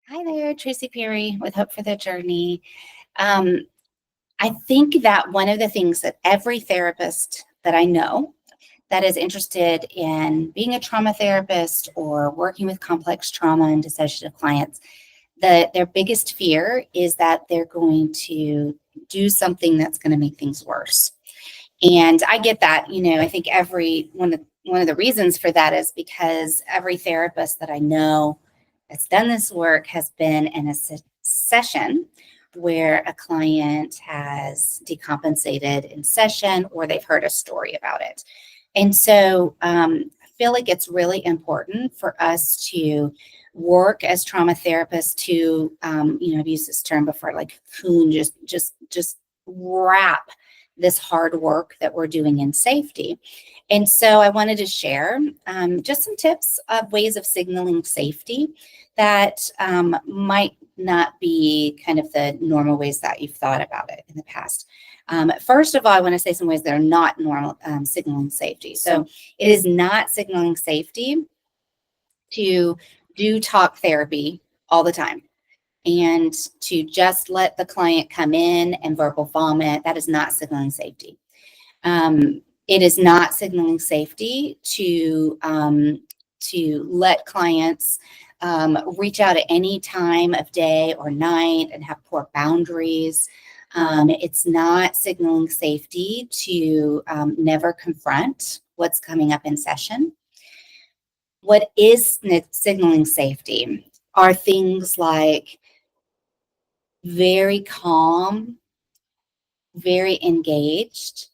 Hi there, Tracy Perry with Hope for the Journey. Um, I think that one of the things that every therapist that I know that is interested in being a trauma therapist or working with complex trauma and dissociative clients, their biggest fear is that they're going to do something that's going to make things worse. And I get that. I think every one of the reasons for that is because every therapist that I know that's done this work has been in a session where a client has decompensated in session or they've heard a story about it. And so I feel like it's really important for us to work as trauma therapists to, I've used this term before, like cocoon, just wrap this hard work that we're doing in safety. And so I wanted to share just some tips of ways of signaling safety that might not be kind of the normal ways that you've thought about it in the past. First of all, I want to say some ways that are not normal signaling safety. So it is not signaling safety to do talk therapy all the time and to just let the client come in and verbal vomit. That is not signaling safety. It is not signaling safety to let clients reach out at any time of day or night and have poor boundaries. It's not signaling safety to never confront what's coming up in session. What is signaling safety are things like very calm, very engaged,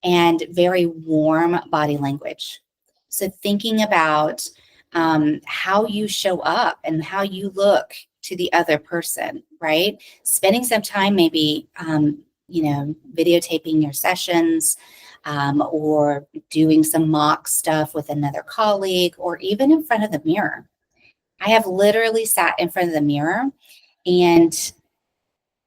and very warm body language. So thinking about how you show up and how you look to the other person, right? Spending some time maybe, videotaping your sessions or doing some mock stuff with another colleague or even in front of the mirror. I have literally sat in front of the mirror and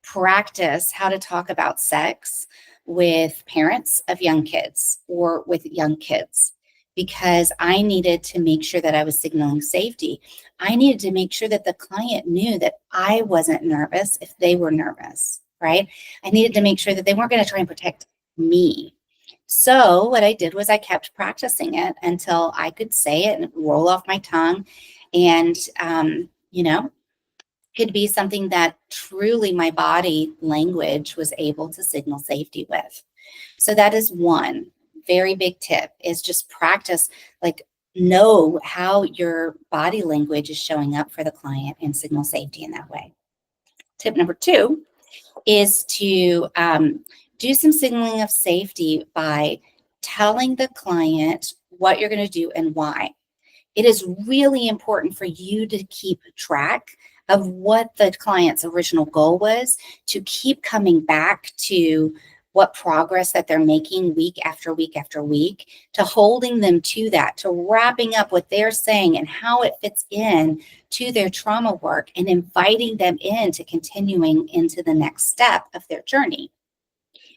practice how to talk about sex with parents of young kids or with young kids because I needed to make sure that I was signaling safety. I needed to make sure that the client knew that I wasn't nervous if they were nervous, right? I needed to make sure that they weren't going to try and protect me. So what I did was I kept practicing it until I could say it and roll off my tongue. And, could be something that truly my body language was able to signal safety with. So that is one very big tip is just practice, like know how your body language is showing up for the client and signal safety in that way. Tip number two is to do some signaling of safety by telling the client what you're going to do and why. It is really important for you to keep track of what the client's original goal was, to keep coming back to what progress that they're making week after week after week, to holding them to that, to wrapping up what they're saying and how it fits in to their trauma work and inviting them in to continuing into the next step of their journey.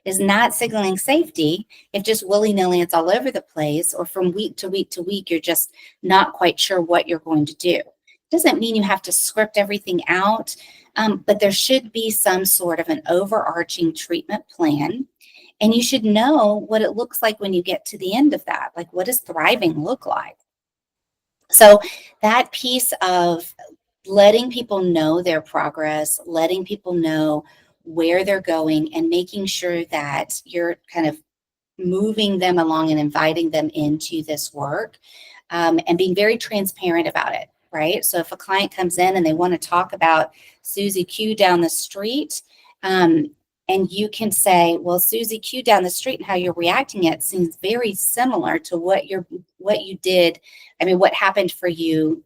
Is not signaling safety if just willy-nilly it's all over the place, or from week to week to week, you're just not quite sure what you're going to do. Doesn't mean you have to script everything out, but there should be some sort of an overarching treatment plan. And you should know what it looks like when you get to the end of that. Like, what does thriving look like? So that piece of letting people know their progress, letting people know where they're going, and making sure that you're kind of moving them along and inviting them into this work, and being very transparent about it, right? So if a client comes in and they want to talk about Susie Q down the street, and you can say, well, Susie Q down the street and how you're reacting it seems very similar to what you did. I mean, what happened for you,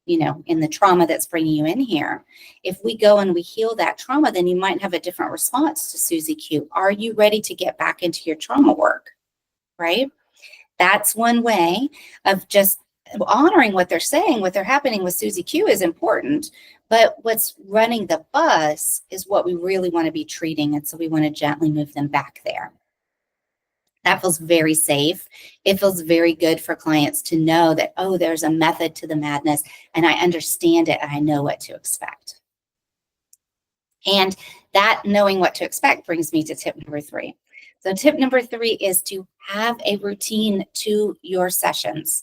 in the trauma that's bringing you in here. If we go and we heal that trauma, then you might have a different response to Susie Q. Are you ready to get back into your trauma work? Right? That's one way of just honoring what they're saying. What they're happening with Susie Q is important, but what's running the bus is what we really want to be treating. And so we want to gently move them back there. That feels very safe. It feels very good for clients to know that, oh, there's a method to the madness and I understand it and I know what to expect. And that knowing what to expect brings me to tip number 3. So tip number 3 is to have a routine to your sessions.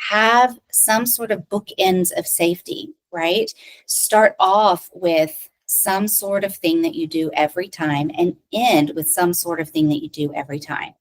Have some sort of bookends of safety, right? Start off with some sort of thing that you do every time and end with some sort of thing that you do every time.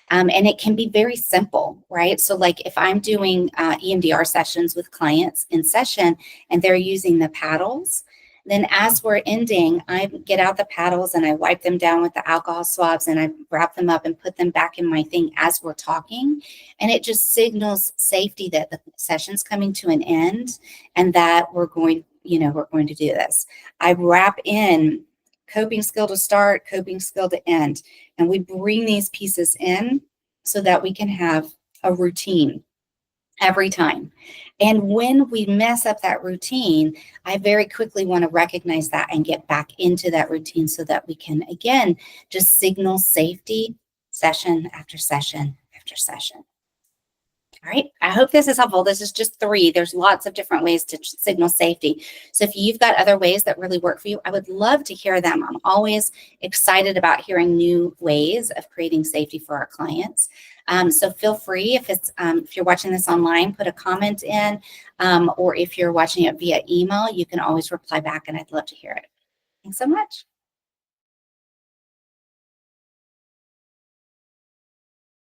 And it can be very simple, right? So like if I'm doing EMDR sessions with clients in session and they're using the paddles, then as we're ending, I get out the paddles and I wipe them down with the alcohol swabs and I wrap them up and put them back in my thing as we're talking. And it just signals safety that the session's coming to an end and that we're going to do this. I wrap in coping skill to start, coping skill to end. And we bring these pieces in so that we can have a routine every time. And when we mess up that routine, I very quickly want to recognize that and get back into that routine so that we can, again, just signal safety session after session after session. All right, I hope this is helpful. This is just 3. There's lots of different ways to signal safety. So if you've got other ways that really work for you, I would love to hear them. I'm always excited about hearing new ways of creating safety for our clients. So feel free, if you're watching this online, put a comment in, or if you're watching it via email, you can always reply back and I'd love to hear it. Thanks so much.